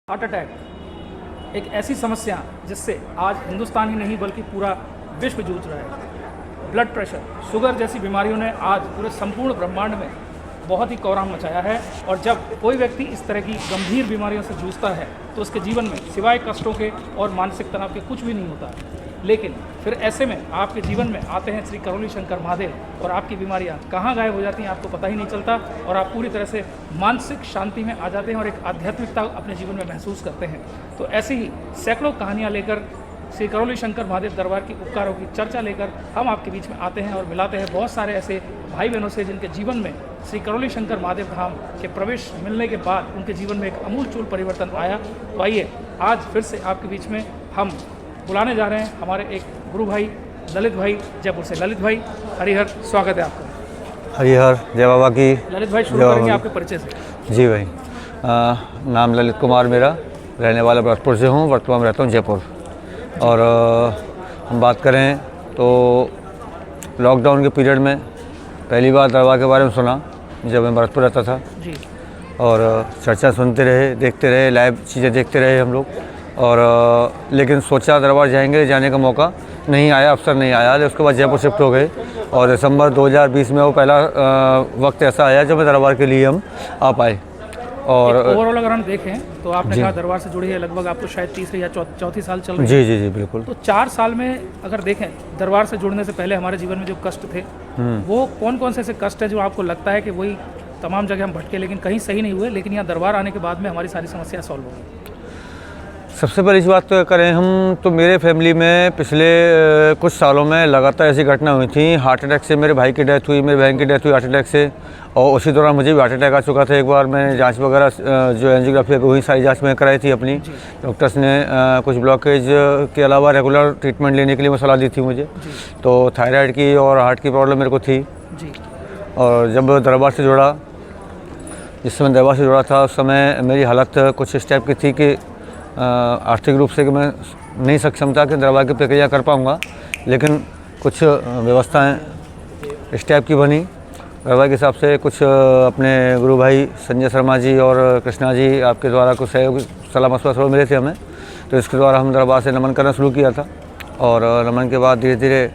Heart attack एक ऐसी समस्या जिससे आज हिंदुस्तान ही नहीं बल्कि पूरा विश्व जूझ रहा है। ब्लड प्रेशर, शुगर जैसी बीमारियों ने आज पूरे संपूर्ण ब्रह्मांड में बहुत ही कोहराम मचाया है और जब कोई व्यक्ति इस तरह की गंभीर बीमारियों से जूझता है तो उसके जीवन में सिवाय कष्टों के और मानसिक तनाव के कुछ भी नहीं होता। लेकिन फिर ऐसे में आपके जीवन में आते हैं श्री करौली शंकर महादेव और आपकी बीमारियां कहाँ गायब हो जाती हैं आपको पता ही नहीं चलता और आप पूरी तरह से मानसिक शांति में आ जाते हैं और एक आध्यात्मिकता अपने जीवन में महसूस करते हैं। तो ऐसी ही सैकड़ों कहानियाँ लेकर श्री करौली शंकर महादेव दरबार की उपकारों की चर्चा लेकर हम आपके बीच में आते हैं और मिलाते हैं बहुत सारे ऐसे भाई बहनों से जिनके जीवन में श्री करौली शंकर महादेव धाम के प्रवेश मिलने के बाद उनके जीवन में एक अमूलचूल परिवर्तन आया। तो आइए आज फिर से आपके बीच में हम बुलाने जा रहे हैं हमारे एक गुरु भाई ललित भाई जयपुर से। ललित भाई हरिहर, स्वागत है आपका। हरिहर, जय बाबा की। ललित भाई शुरू करेंगे आपके परिचय से। जी भाई, नाम ललित कुमार मेरा, रहने वाला भरतपुर से हूँ, वर्तमान में रहता हूँ जयपुर। और हम बात करें तो लॉकडाउन के पीरियड में पहली बार दरबार के बारे में सुना जब मैं भरतपुर रहता था जी। और चर्चा सुनते रहे, देखते रहे, लाइव चीज़ें देखते रहे हम लोग। और लेकिन सोचा दरबार जाने का मौका नहीं आया, अवसर नहीं आया। उसके बाद जयपुर शिफ्ट हो गए और दिसंबर 2020 में वो पहला वक्त ऐसा आया जब मैं दरबार के लिए हम आ पाए। और ओवरऑल अगर हम देखें तो आपने कहा दरबार से जुड़ी है लगभग आपको शायद तीसरी या चौथी साल चल रही है। जी बिल्कुल। तो 4 साल में अगर देखें दरबार से जुड़ने से पहले हमारे जीवन में जो कष्ट थे वो कौन कौन से ऐसे कष्ट है जो आपको लगता है कि वही तमाम जगह हम भटके लेकिन कहीं सही नहीं हुए, लेकिन यहाँ दरबार आने के बाद में हमारी सारी समस्या सॉल्व हो गई? सबसे पहले इस बात तो करें हम तो मेरे फैमिली में पिछले कुछ सालों में लगातार ऐसी घटना हुई थी। हार्ट अटैक से मेरे भाई की डेथ हुई, मेरी बहन की डेथ हुई हार्ट अटैक से, और उसी दौरान मुझे भी हार्ट अटैक आ चुका था। एक बार मैंने जांच वगैरह जो एंजियोग्राफी हुई सारी जांच में कराई थी अपनी। डॉक्टर्स ने कुछ ब्लॉकेज के अलावा रेगुलर ट्रीटमेंट लेने के लिए सलाह दी थी मुझे। तो थायराइड की और हार्ट की प्रॉब्लम मेरे को थी। और जब दरबार से जुड़ा, जिस समय दरबार से जुड़ा था उस समय मेरी हालत कुछ इस टाइप की थी कि आर्थिक रूप से कि मैं नहीं सक्षम था कि दरबार की प्रक्रिया कर पाऊँगा, लेकिन कुछ व्यवस्थाएं इस टाइप की बनी दरबार के हिसाब से। कुछ अपने गुरु भाई संजय शर्मा जी और कृष्णा जी आपके द्वारा कुछ सहयोग सलाह मशवरा मिले थे हमें, तो इसके द्वारा हम दरबार से नमन करना शुरू किया था। और नमन के बाद धीरे धीरे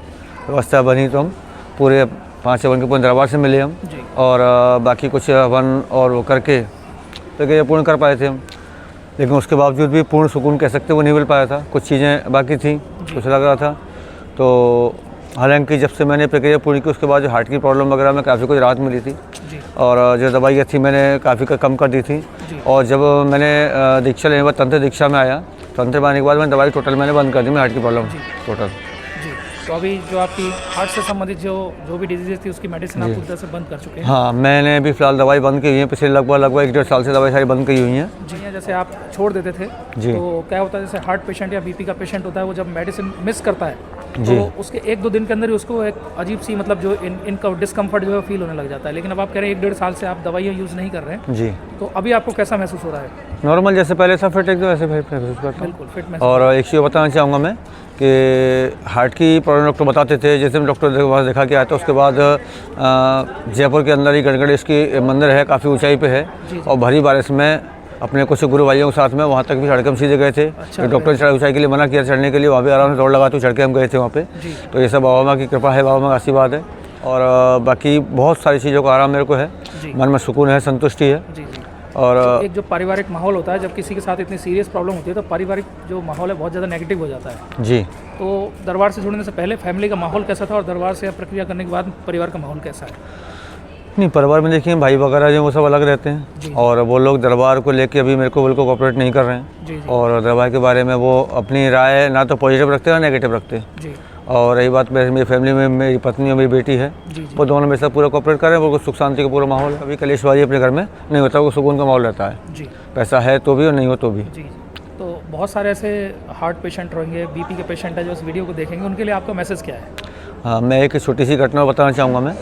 व्यवस्था बनी तो हम पूरे 5 हवन के पूर्ण दरबार से मिले हम, और बाकी कुछ हवन और वो करके प्रक्रिया पूर्ण कर पाए थे हम। लेकिन उसके बावजूद भी पूर्ण सुकून कह सकते वो नहीं मिल पाया था, कुछ चीज़ें बाकी थी, कुछ लग रहा था। तो हालांकि जब से मैंने प्रक्रिया पूरी की उसके बाद जो हार्ट की प्रॉब्लम वगैरह में काफ़ी कुछ राहत मिली थी और जो दवाइयाँ थी मैंने काफ़ी कम कर दी थी। और जब मैंने दीक्षा लेने के बाद तंत्र दीक्षा में आया, तंत्र में आने के बाद मैंने दवाई टोटल मैंने बंद कर दी, मैं हार्ट की प्रॉब्लम टोटल। तो अभी जो आपकी हार्ट से संबंधित जो भी डिजीज़ थी उसकी मेडिसिन आप पूरी तरह से बंद कर चुके हैं? हाँ, मैंने भी फिलहाल दवाई बंद की हुई है, पिछले लगभग 1-1.5 साल से दवाई सारी बंद की हुई हैं। जी, जैसे आप छोड़ देते थे तो क्या होता है, जैसे हार्ट पेशेंट या बीपी का पेशेंट होता है वो जब मेडिसिन मिस करता है तो उसके 1-2 दिन के अंदर ही उसको एक अजीब सी मतलब जो इनका डिस्कम्फर्ट जो है फील होने लग जाता है। लेकिन अब आप कह रहे हैं 1-1.5 साल से आप दवाइयाँ यूज़ नहीं कर रहे हैं जी, तो अभी आपको कैसा महसूस हो रहा है? नॉर्मल, जैसे पहले था फिट एकदम वैसे महसूस करता हूँ। बिल्कुल फिट। और एक चीज़ बताना चाहूँगा मैं कि हार्ट की प्रॉब्लम डॉक्टर बताते थे, जैसे मैं डॉक्टर के पास दिखा के आया था उसके बाद जयपुर के अंदर ही गणगणेश की मंदिर है, काफ़ी ऊंचाई पे है और भरी बारिश में अपने कुछ गुरु भाइयों के साथ में वहाँ तक भी चढ़ के हम सीधे गए थे। तो डॉक्टर ने चढ़ाई ऊंचाई के लिए मना किया चढ़ने के लिए, वहाँ भी आराम से दौड़ लगा तो चढ़ के हम गए थे वहाँ पे। तो ये सब बाबा माँ की कृपा है, बाबा माँ का आशीर्वाद है। और बाकी बहुत सारी चीज़ों का आराम मेरे को है, मन में सुकून है, संतुष्टि है। और एक जो पारिवारिक माहौल होता है जब किसी के साथ इतनी सीरियस प्रॉब्लम होती है तो पारिवारिक जो माहौल है बहुत ज़्यादा नेगेटिव हो जाता है जी। तो दरबार से जुड़ने से पहले फैमिली का माहौल कैसा था और दरबार से प्रक्रिया करने के बाद परिवार का माहौल कैसा है? नहीं, परिवार में देखिए भाई वगैरह जो वो सब अलग रहते हैं और वो लोग दरबार को लेके अभी मेरे को बिल्कुल कोऑपरेट नहीं कर रहे हैं। और दरबार के बारे में वो अपनी राय ना तो पॉजिटिव रखते हैं ना नेगेटिव रखते हैं। और रही बात मेरी फैमिली में मेरी पत्नी और मेरी बेटी है, वो दोनों मेरे साथ पूरा कोऑपरेट कर रहे हैं। वो सुख शांति का पूरा माहौल है, कभी कलेशबाजी अपने घर में नहीं होता, वो सुकून का माहौल रहता है। पैसा है तो भी और नहीं हो तो भी। तो बहुत सारे ऐसे हार्ट पेशेंट रहेंगे, बीपी के पेशेंट है जो इस वीडियो को देखेंगे, उनके लिए आपका मैसेज क्या है? हाँ, मैं एक छोटी सी घटना बताना चाहूँगा मैं।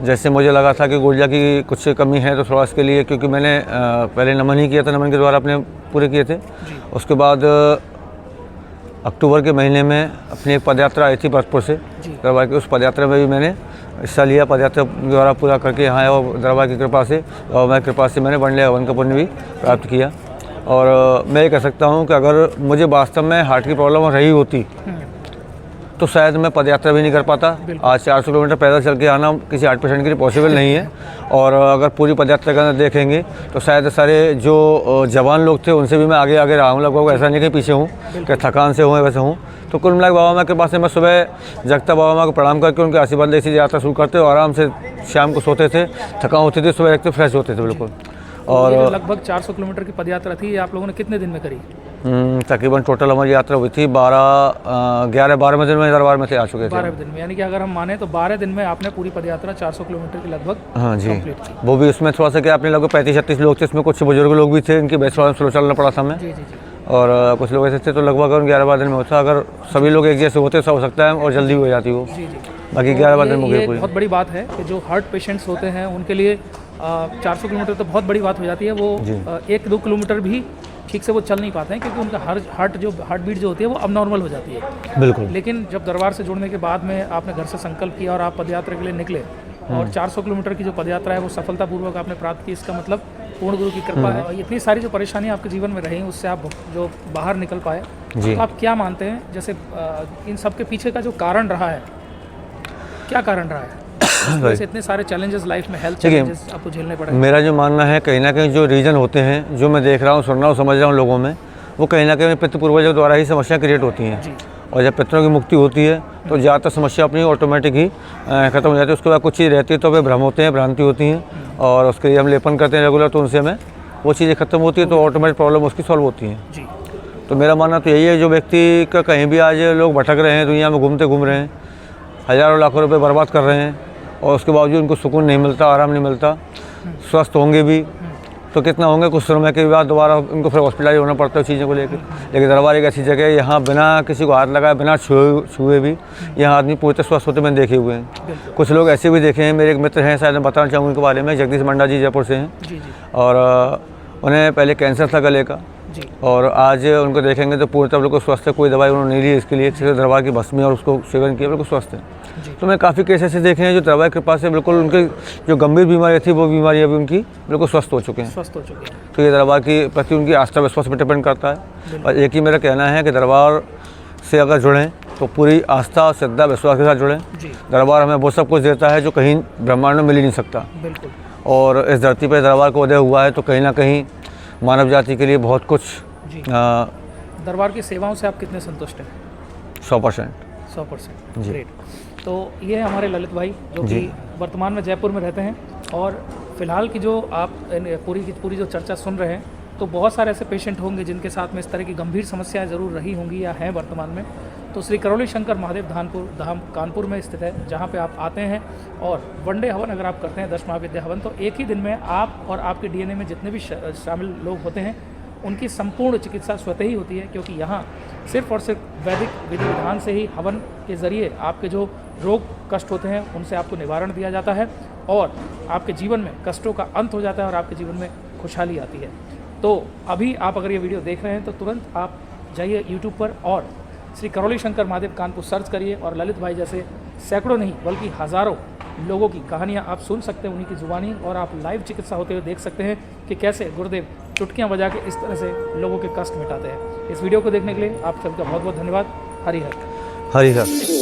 जैसे मुझे लगा था कि गुर्जा की कुछ कमी है तो थोड़ा इसके लिए, क्योंकि मैंने पहले नमन ही किया था, नमन के द्वारा अपने पूरे किए थे। उसके बाद अक्टूबर के महीने में अपनी एक पदयात्रा आई थी भरतपुर से दरबार की, उस पदयात्रा में भी मैंने हिस्सा लिया। पदयात्रा द्वारा पूरा करके यहाँ आया और दरबार की कृपा से और मैं कृपा से मैंने वनडे हवन का पुण्य भी प्राप्त किया। और मैं ये कह सकता हूँ कि अगर मुझे वास्तव में हार्ट की प्रॉब्लम रही होती तो शायद मैं पदयात्रा भी नहीं कर पाता। आज 400 किलोमीटर पैदल चल के आना किसी हार्ट पेशेंट के लिए पॉसिबल नहीं है। और अगर पूरी पदयात्रा के अंदर देखेंगे तो शायद सारे जो जवान लोग थे उनसे भी मैं आगे आगे रहा हूँ, लगभग ऐसा नहीं कि पीछे हूँ कि थकान से हूँ वैसे हूँ। तो कुल मिला के बाबा माँ के पास से मैं सुबह जगता बाबा माँ को प्रणाम करके उनके आशीर्वाद लेके सीधी यात्रा शुरू करते और आराम से शाम को सोते थे, थकान होती थी, सुबह जगते फ्रेश होते थे बिल्कुल। और लगभग 400 किलोमीटर की पदयात्रा थी, आप लोगों ने कितने दिन में करी? तकरीबन टोटल हमारी यात्रा हुई थी 11 दिन में दरबार में थे आ चुके थे। 12 दिन में, यानी कि अगर हम माने तो 12 दिन में आपने पूरी पदयात्रा 400 किलोमीटर की लगभग हाँ जी कंप्लीट की। वो भी उसमें थोड़ा सा क्या अपने लगभग 35-36 लोग थे, इसमें कुछ बुजुर्ग लोग भी थे, इनकी बेस्ट प्रॉब्लम स्लो चलना पड़ा था हमें। जी जी जी। और कुछ लोग ऐसे थे तो लगभग 11-12 दिन में होता। अगर सभी लोग एक जैसे होते तो हो सकता है और जल्दी हो जाती वो। जी जी। बाकी 11-12 दिन में ये पूरी। बहुत बड़ी बात है कि जो हार्ट पेशेंट्स होते हैं उनके लिए 400 किलोमीटर तो बहुत बड़ी बात हो जाती है। वो 1-2 किलोमीटर भी ठीक से वो चल नहीं पाते हैं क्योंकि उनका हार्ट बीट जो होती है वो अबनॉर्मल हो जाती है। बिल्कुल। लेकिन जब दरबार से जुड़ने के बाद में आपने घर से संकल्प किया और आप पदयात्रा के लिए निकले और 400 किलोमीटर की जो पदयात्रा है वो सफलतापूर्वक आपने प्राप्त की, इसका मतलब पूर्ण गुरु की कृपा है। और इतनी सारी जो परेशानियां आपके जीवन में रही उससे आप जो बाहर निकल पाए, तो आप क्या मानते हैं जैसे इन सब के पीछे का जो कारण रहा है, क्या कारण रहा है? वैसे इतने सारे चैलेंजेस लाइफ में, हेल्थ चैलेंजेस आपको झेलने पड़े। मेरा जो मानना है कहीं ना कहीं जो रीज़न होते हैं, जो मैं देख रहा हूँ, सुन रहा हूँ, समझ रहा हूँ लोगों में, वो कहीं ना कहीं पितृ पूर्वजों द्वारा ही समस्या क्रिएट होती हैं। और जब पितरों की मुक्ति होती है तो ज़्यादातर समस्या अपनी ऑटोमेटिक ही ख़त्म हो जाती है। उसके बाद कुछ चीज़ रहती है तो वे भ्रम होते हैं, भ्रांति होती हैं और उसके लिए हम लेपन करते हैं रेगुलर, तो उनसे हमें वो चीज़ें ख़त्म होती है तो ऑटोमेटिक प्रॉब्लम उसकी सॉल्व होती हैं। तो मेरा मानना तो यही है, जो व्यक्ति का कहीं भी आज लोग भटक रहे हैं, दुनिया में घूम रहे हैं, हज़ारों लाखों रुपये बर्बाद कर रहे हैं और उसके बावजूद उनको सुकून नहीं मिलता, आराम नहीं मिलता, स्वस्थ होंगे भी तो कितना होंगे, कुछ समय के बाद दोबारा उनको फिर हॉस्पिटलाइज होना पड़ता है चीज़ों को लेकर। लेकिन दरबार एक ऐसी जगह है, यहाँ बिना किसी को हाथ लगाए, बिना छुए भी यहाँ आदमी पूरी तरह स्वस्थ होते मैंने देखे हुए हैं। कुछ लोग ऐसे भी देखे हैं, मेरे एक मित्र हैं, शायद मैं बताना चाहूँगा उनके बारे में, जगदीश मंडा जी जयपुर से हैं। और उन्हें पहले कैंसर था गले का और आज उनको देखेंगे तो पूरी तरह बिल्कुल स्वस्थ है, कोई दवाई उन्होंने नहीं ली इसके लिए, सिर्फ दरबार की भस्मी और उसको सेवन किया, बिल्कुल स्वस्थ है। तो मैं काफ़ी केस ऐसे देखे हैं जो दरबार की कृपा से बिल्कुल उनके जो गंभीर बीमारियाँ थी वो बीमारी अभी उनकी बिल्कुल स्वस्थ हो चुके हैं। तो ये दरबार की प्रति उनकी आस्था विश्वास पर डिपेंड करता है। और एक ही मेरा कहना है कि दरबार से अगर जुड़ें तो पूरी आस्था और श्रद्धा विश्वास के साथ जुड़ें। दरबार हमें वो सब कुछ देता है जो कहीं ब्रह्मांड में मिल ही नहीं सकता। और इस धरती पर दरबार को उदय हुआ है तो कहीं ना कहीं मानव जाति के लिए बहुत कुछ। दरबार की सेवाओं से आप कितने संतुष्ट हैं? 100%। ग्रेट। तो ये है हमारे ललित भाई जो कि वर्तमान में जयपुर में रहते हैं और फिलहाल की जो आप पूरी जो चर्चा सुन रहे हैं तो बहुत सारे ऐसे पेशेंट होंगे जिनके साथ में इस तरह की गंभीर समस्याएं ज़रूर रही होंगी या हैं वर्तमान में। तो श्री करौली शंकर महादेव धाम कानपुर में स्थित है, जहाँ पे आप आते हैं और वनडे हवन अगर आप करते हैं 10 महाविद्या हवन, तो एक ही दिन में आप और आपके डीएनए में जितने भी शामिल लोग होते हैं उनकी संपूर्ण चिकित्सा स्वतः ही होती है, क्योंकि यहाँ सिर्फ और सिर्फ वैदिक विधि विधान से ही हवन के ज़रिए आपके जो रोग कष्ट होते हैं उनसे आपको निवारण दिया जाता है और आपके जीवन में कष्टों का अंत हो जाता है और आपके जीवन में खुशहाली आती है। तो अभी आप अगर ये वीडियो देख रहे हैं तो तुरंत आप जाइए यूट्यूब पर और श्री करौली शंकर महादेव कानपुर सर्च करिए और ललित भाई जैसे सैकड़ों नहीं बल्कि हज़ारों लोगों की कहानियाँ आप सुन सकते हैं उन्हीं की ज़ुबानी, और आप लाइव चिकित्सा होते हुए देख सकते हैं कि कैसे गुरुदेव चुटकियाँ बजा के इस तरह से लोगों के कष्ट मिटाते हैं। इस वीडियो को देखने के लिए आप सबका बहुत बहुत धन्यवाद। हरि हर।